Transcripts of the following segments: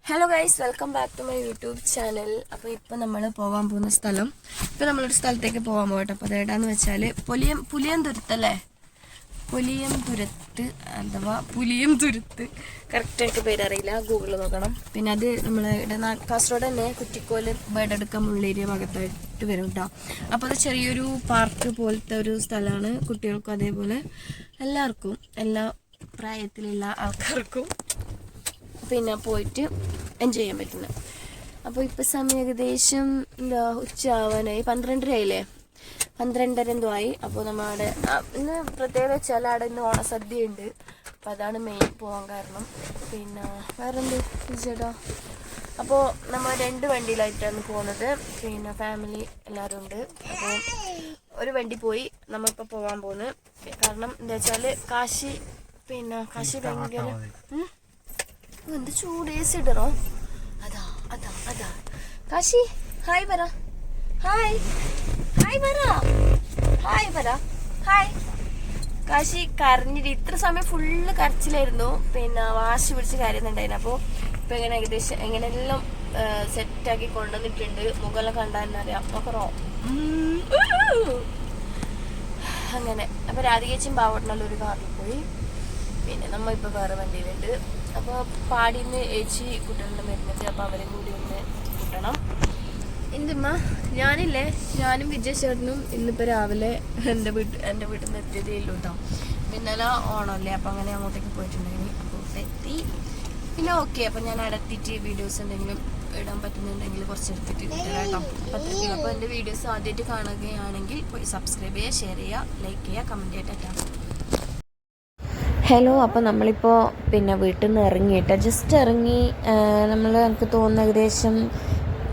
Hello guys, welcome back to my YouTube channel. അപ്പോൾ ഇപ്പോൾ നമ്മൾ പോകാൻ പോകുന്ന സ്ഥലം, ഇപ്പോൾ നമ്മളൊരു സ്ഥലത്തേക്ക് പോകാൻ പോകട്ടെ. അപ്പോൾ അതെവിടാന്ന് വെച്ചാൽ പുലിയന്തുരുത്തല്ലേ, പുലിയന്തുരത്ത് അഥവാ പുലിയന്തുരുത്ത്. കറക്റ്റ് എനിക്ക് പേരറിയില്ല, ഗൂഗിളിൽ നോക്കണം. പിന്നെ അത് നമ്മളെ കാസർഗോഡ് തന്നെ കുറ്റിക്കോല് ബേഡെടുക്ക മുള്ളേരിയ ഭാഗത്തായിട്ട് വരും കേട്ടോ. അപ്പോൾ അത് ചെറിയൊരു പാർക്ക് പോലത്തെ ഒരു സ്ഥലമാണ്. കുട്ടികൾക്കും അതേപോലെ എല്ലാവർക്കും, എല്ലാ പ്രായത്തിലുള്ള ആൾക്കാർക്കും പിന്നെ പോയിട്ട് എൻജോയ് ചെയ്യാൻ പറ്റുന്നത്. അപ്പോൾ ഇപ്പോൾ സമയം ഏകദേശം ഉച്ച ആവാനായി, 12:30 ആയില്ലേ, 12:30 എന്തോ ആയി. അപ്പോൾ നമ്മുടെ ഇന്ന് പ്രത്യേകത വെച്ചാൽ അവിടെ ഇന്ന് ഓണസദ്യ ഉണ്ട്. അപ്പോൾ അതാണ് മെയിൻ പോകാൻ കാരണം. പിന്നെ വേറെന്ത് ചേട്ടാ, അപ്പോൾ നമ്മൾ 2 വണ്ടിയിലായിട്ടാണ് പോകുന്നത്. പിന്നെ ഫാമിലി എല്ലാവരും ഉണ്ട്. അപ്പോൾ ഒരു വണ്ടി പോയി നമ്മളിപ്പോൾ പോകാൻ പോകുന്നത്. കാരണം എന്താ വെച്ചാൽ കാശി ഭയങ്കര എന്ത് ചൂട്, AC ഇടറോ? അതാ അതാ അതാ കാശി ഹായ് പറ, ഹായ് ഹായ് പറ, ഹായ് പറ, ഹായ്. കാശി കരഞ്ഞിട്ട് ഇത്ര സമയം ഫുള്ള് കരച്ചിലായിരുന്നു. പിന്നെ വാശി പിടിച്ച് കരയുന്നുണ്ടായിരുന്നു. അപ്പോൾ ഇപ്പം ഇങ്ങനെ ഏകദേശം എങ്ങനെയെല്ലാം സെറ്റാക്കി കൊണ്ടുവന്നിട്ടുണ്ട്. മുഖമെല്ലാം കണ്ടാൽ തന്നെ അറിയാം. നോക്കറോ അങ്ങനെ. അപ്പോൾ രാധികേച്ചും പാവട്ടനെല്ലാം ഒരു കാറിൽ പോയി. പിന്നെ നമ്മൾ ഇപ്പോൾ വേറെ വണ്ടിയിലുണ്ട്. അപ്പോൾ പാടിന്ന് ഏച്ചി കുട്ടികളുടെ വരുന്നുണ്ട്. അപ്പോൾ അവരെ കൂടി ഒന്ന് കൂട്ടണം. എന്തുമ്മ ഞാനും വിജയ് ചേട്ടനും ഇന്നിപ്പോൾ രാവിലെ എൻ്റെ വീട്ടിൽ നിന്ന് എത്തിയതേ ഉള്ളൂ കേട്ടോ. ഇന്നലെ ഓണമല്ലേ, അപ്പോൾ അങ്ങനെ അങ്ങോട്ടേക്ക് പോയിട്ടുണ്ടെങ്കിൽ അപ്പോൾ എത്തി. പിന്നെ ഓക്കെ, അപ്പോൾ ഞാൻ അടുത്തിട്ട് വീഡിയോസ് എന്തെങ്കിലും ഇടാൻ പറ്റുന്നുണ്ടെങ്കിൽ കുറച്ചെടുത്തിട്ട് ഇടാം കേട്ടോ. അപ്പോൾ എൻ്റെ വീഡിയോസ് ആദ്യമായിട്ട് കാണുകയാണെങ്കിൽ പോയി സബ്സ്ക്രൈബ് ചെയ്യുക, ഷെയർ ചെയ്യുക, ലൈക്ക് ചെയ്യുക, കമൻറ്റ് ചെയ്തിട്ടാണ്. ഹലോ, അപ്പോൾ നമ്മളിപ്പോൾ പിന്നെ വീട്ടിൽ നിന്ന് ഇറങ്ങിയിട്ട് ജസ്റ്റ് ഇറങ്ങി. എനിക്ക് തോന്നുന്നു ഏകദേശം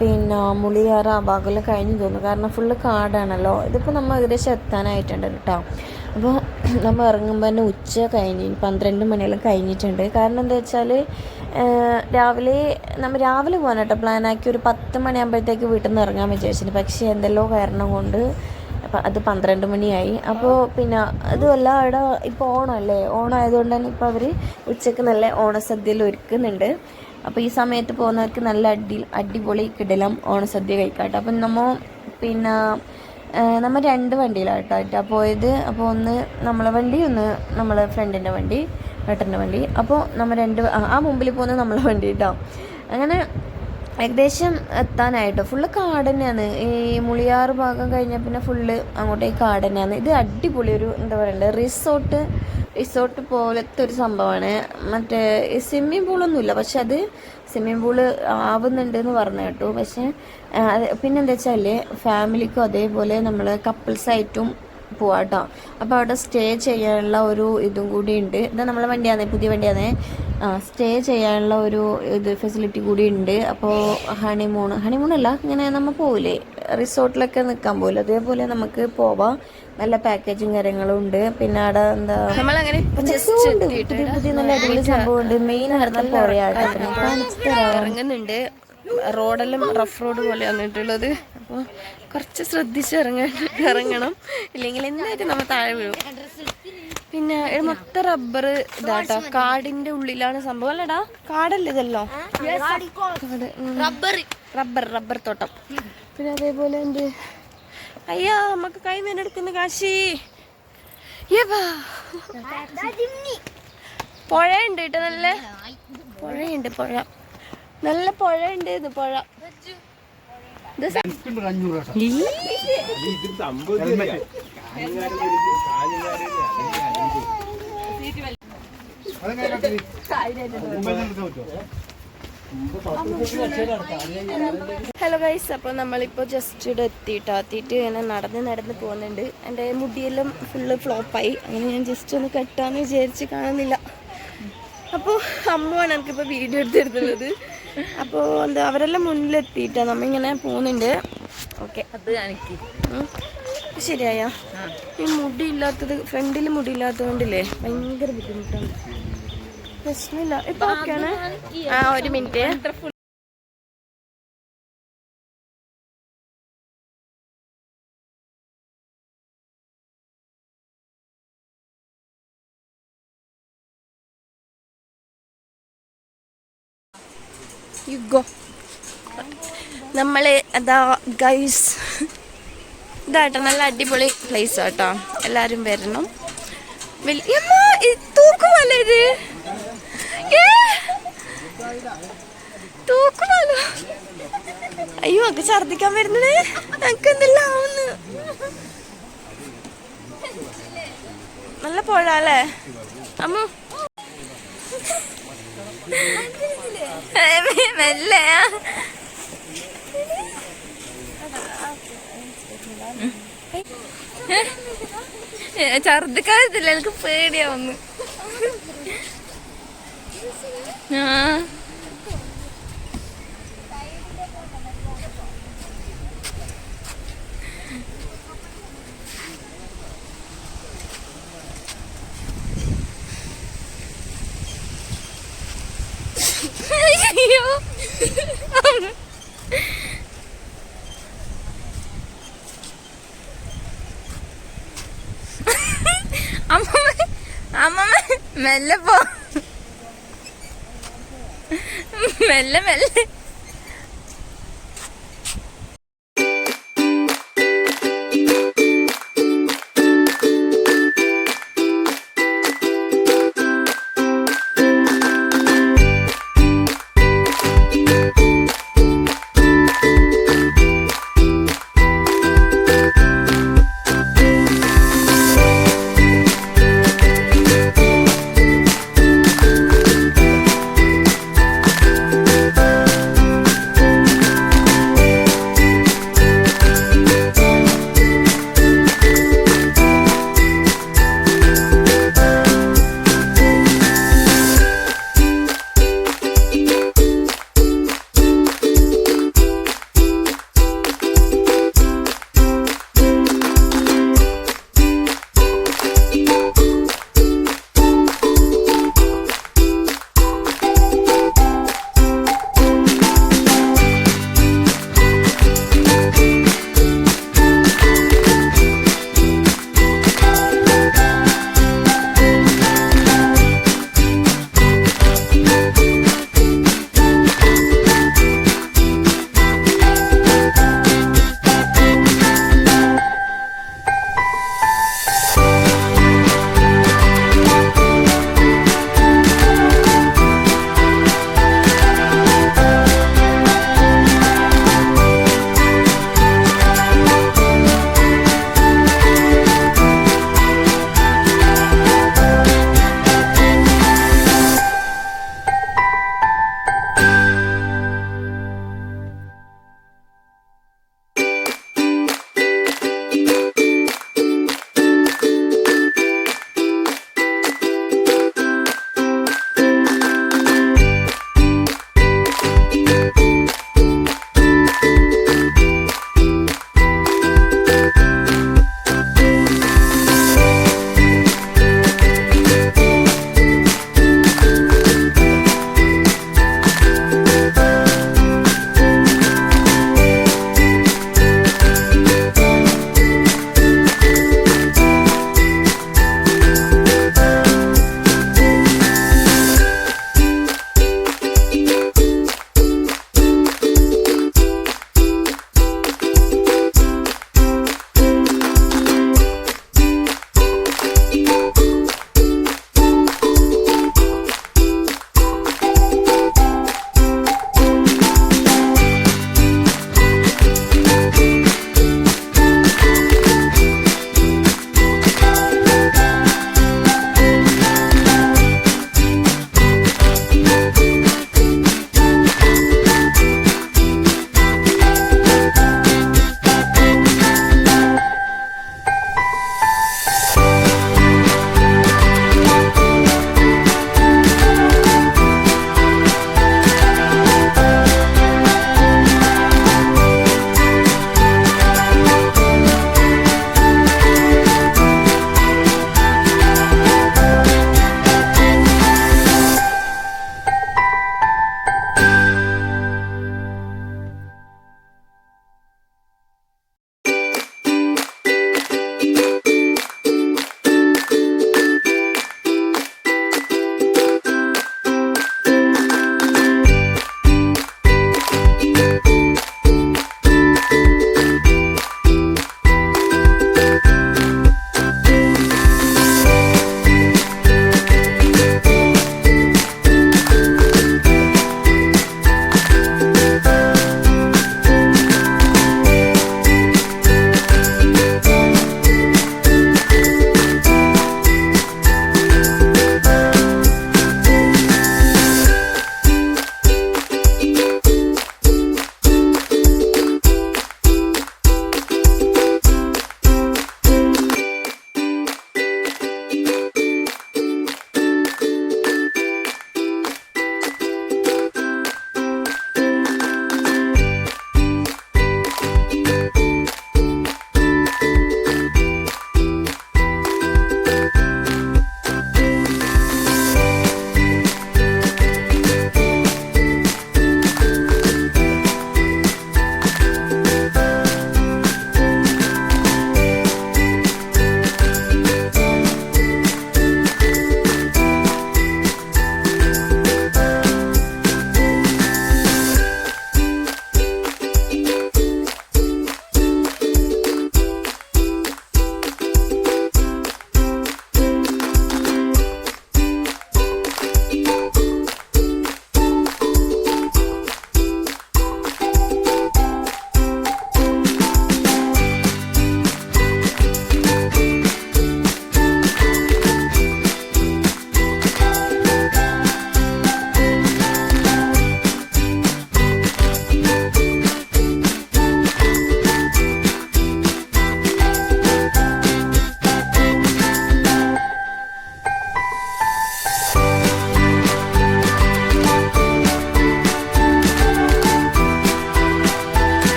പിന്നെ മുളിയാറ് ആ ഭാഗമെല്ലാം കഴിഞ്ഞു തോന്നുന്നു. കാരണം ഫുള്ള് കാടാണല്ലോ. ഇതിപ്പോൾ നമ്മൾ ഏകദേശം എത്താനായിട്ടുണ്ട് കേട്ടോ. അപ്പോൾ നമ്മൾ ഇറങ്ങുമ്പോൾ തന്നെ ഉച്ച കഴിഞ്ഞ് 12 മണിയെല്ലാം കഴിഞ്ഞിട്ടുണ്ട്. കാരണം എന്താ വെച്ചാൽ രാവിലെ പോകാൻ കേട്ടോ പ്ലാനാക്കി. ഒരു 10 മണിയാകുമ്പോഴത്തേക്ക് വീട്ടിൽ നിന്ന് ഇറങ്ങാൻ വിചാരിച്ചിട്ടുണ്ട്. പക്ഷേ എന്തെല്ലോ കാരണം കൊണ്ട് അത് 12 മണിയായി. അപ്പോൾ പിന്നെ അതുമല്ല, അവിടെ ഇപ്പോൾ ഓണമല്ലേ, ഓണം ആയതുകൊണ്ട് തന്നെ ഇപ്പോൾ അവർ ഉച്ചയ്ക്ക് നല്ല ഓണസദ്യയിൽ ഒരുക്കുന്നുണ്ട്. അപ്പോൾ ഈ സമയത്ത് പോകുന്നവർക്ക് നല്ല അടിപൊളി കിടിലം ഓണസദ്യ കഴിക്കാട്ടോ. അപ്പം നമ്മൾ 2 വണ്ടിയിലാട്ടോ പോയത്. അപ്പോൾ ഒന്ന് നമ്മളെ വണ്ടി, ഒന്ന് നമ്മളെ ഫ്രണ്ടിൻ്റെ വണ്ടി, ഏട്ടൻ്റെ വണ്ടി. അപ്പോൾ നമ്മൾ ആ മുമ്പിൽ പോകുന്നത് നമ്മളെ വണ്ടി കേട്ടോ. അങ്ങനെ ഏകദേശം എത്താനായിട്ടോ. ഫുള്ള് കാട് തന്നെയാണ്. ഈ മുളിയാറ് ഭാഗം കഴിഞ്ഞാൽ പിന്നെ ഫുള്ള് അങ്ങോട്ടേക്ക് കാട് തന്നെയാണ്. ഇത് അടിപൊളി ഒരു എന്താ പറയണ്ടത്, റിസോർട്ട് പോലത്തെ ഒരു സംഭവമാണ്. മറ്റേ സ്വിമ്മിങ് പൂളൊന്നുമില്ല, പക്ഷെ അത് സ്വിമ്മിങ് പൂള് ആവുന്നുണ്ടെന്ന് പറഞ്ഞു കേട്ടു. പക്ഷെ പിന്നെന്താ വെച്ചാൽ ഫാമിലിക്കും അതേപോലെ നമ്മൾ കപ്പിൾസായിട്ടും പോവാട്ടോ. അപ്പോൾ അവിടെ സ്റ്റേ ചെയ്യാനുള്ള ഒരു ഇതും കൂടി ഉണ്ട്. ഇത് നമ്മളെ വണ്ടിയാണ്, പുതിയ വണ്ടിയാണ്. സ്റ്റേ ചെയ്യാനുള്ള ഒരു ഫെസിലിറ്റി കൂടി ഉണ്ട്. അപ്പോൾ ഹണിമൂണല്ല, ഇങ്ങനെ നമ്മൾ പോവില്ലേ റിസോർട്ടിലൊക്കെ നിൽക്കാൻ പോകില്ല, അതേപോലെ നമുക്ക് പോവാം. നല്ല പാക്കേജും കാര്യങ്ങളും ഉണ്ട്. പിന്നെ അവിടെ എന്താ പുതിയ നല്ല അടിപൊളി സംഭവം ഉണ്ട്. മെയിൻ അടുത്ത പുറയാട്ടോ ഇറങ്ങുന്നുണ്ട്. റോഡെല്ലാം റഫ് റോഡ് പോലെ വന്നിട്ടുള്ളത്. അപ്പോൾ കുറച്ച് ശ്രദ്ധിച്ച് ഇറങ്ങണം, ഇല്ലെങ്കിൽ എന്തായാലും നമ്മൾ താഴെ വീഴും. പിന്നെ മൊത്തം റബ്ബർ ഇതാട്ടോ, കാടിന്റെ ഉള്ളിലാണ് സംഭവം അല്ലടാ. കാടല്ലേ ഇതല്ലോ, റബ്ബർ തോട്ടം. പിന്നെ അതേപോലെ ഉണ്ട്. അയ്യാ, നമുക്ക് കൈ നേരെടുക്കുന്ന കാശി. പുഴയുണ്ട് കേട്ടോ, നല്ല പുഴയുണ്ട്. നല്ല പുഴയുണ്ട്. ഇത് പുഴ ഹലോ ഗൈസ്, അപ്പോൾ നമ്മളിപ്പോൾ ജസ്റ്റ് ഇവിടെ എത്തിയിട്ട് ഇങ്ങനെ നടന്ന് പോകുന്നുണ്ട്. എൻ്റെ മുടിയെല്ലാം ഫുള്ള് ഫ്ലോപ്പായി. അങ്ങനെ ഞാൻ ജസ്റ്റ് ഒന്ന് കെട്ടാന്ന് വിചാരിച്ച് കാണുന്നില്ല. അപ്പോൾ അമ്മയാണ് എനിക്കിപ്പോൾ വീഡിയോ എടുത്തിരുന്നത്. അപ്പോൾ എന്താ അവരെല്ലാം മുന്നിലെത്തിയിട്ടാണ് നമ്മളിങ്ങനെ പോകുന്നുണ്ട്. ഓക്കെ, അത് കാണിക്ക്. ശരിയായ ഈ മുടിയില്ലാത്തത്, ഫ്രണ്ടിൽ മുടിയില്ലാത്തത് കൊണ്ടില്ലേ ഭയങ്കര ബുദ്ധിമുട്ടാണ്. പ്രശ്നമില്ല, ഇപ്പൊ ഓക്കെയാണ്. ഒരു മിനിറ്റ്. യുഗോ നമ്മള് അതാ ഗൈസ് ഇതാട്ടോ നല്ല അടിപൊളി പ്ലേസ് ആട്ടോ, എല്ലാരും വരണം. തൂക്കുമല്ല ഇത്, തൂക്കുമല്ല. അയ്യോ ഒക്കെ ഛർദിക്കാൻ വരുന്നത്, എനിക്ക് എന്തെല്ലാം ആവുന്നു. നല്ല പുഴ അല്ലേ അമ്മ? മെല്ലെ ഛർദിക്കാതില്ല, എനിക്ക് പേടിയാവുന്നു. അയ്യോ അമ്മ മെല്ലെ പോ, മെല്ലെ മെല്ലെ.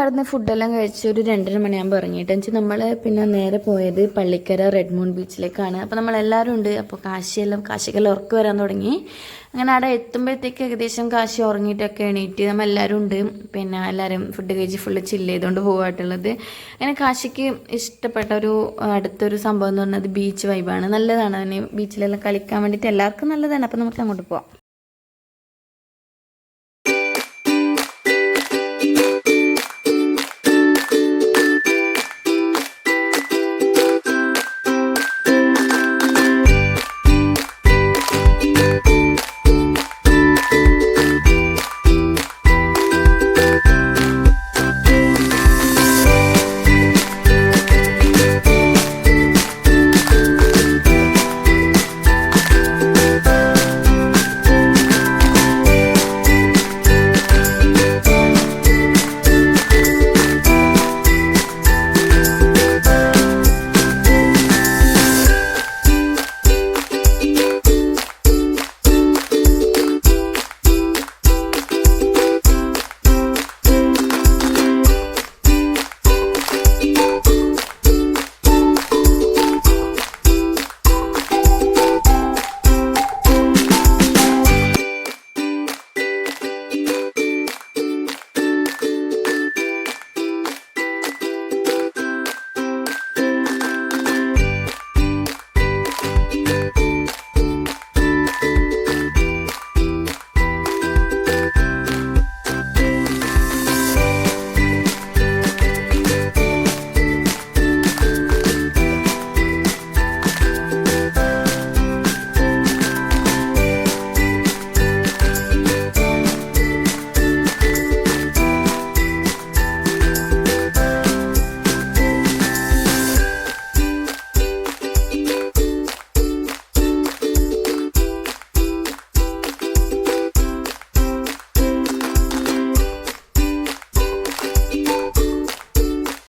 അവിടുന്ന് ഫുഡെല്ലാം കഴിച്ച് ഒരു 2:30 മണിയാകുമ്പോൾ ഇറങ്ങിയിട്ട് വെച്ചാൽ നമ്മൾ പിന്നെ നേരെ പോയത് പള്ളിക്കര റെഡ് മൂൺ ബീച്ചിലേക്കാണ്. അപ്പോൾ നമ്മളെല്ലാവരും ഉണ്ട്. അപ്പോൾ കാശിക്കെല്ലാം ഉറക്കം വരാൻ തുടങ്ങി. അങ്ങനെ അവിടെ എത്തുമ്പോഴത്തേക്ക് ഏകദേശം കാശി ഉറങ്ങിയിട്ടൊക്കെ എണീറ്റ് നമ്മളെല്ലാവരും ഉണ്ട്. പിന്നെ എല്ലാവരും ഫുഡ് കഴിച്ച് ഫുള്ള് ചില്ല് ചെയ്തുകൊണ്ട് പോകാട്ടുള്ളത്. അങ്ങനെ കാശിക്ക് ഇഷ്ടപ്പെട്ട ഒരു അടുത്തൊരു സംഭവം എന്ന് പറഞ്ഞത് ബീച്ച് വൈബാണ്. നല്ലതാണ് അതിന് ബീച്ചിലെല്ലാം കളിക്കാൻ വേണ്ടിയിട്ട് എല്ലാവർക്കും നല്ലതാണ്. അപ്പോൾ നമുക്ക് അങ്ങോട്ട് പോവാം.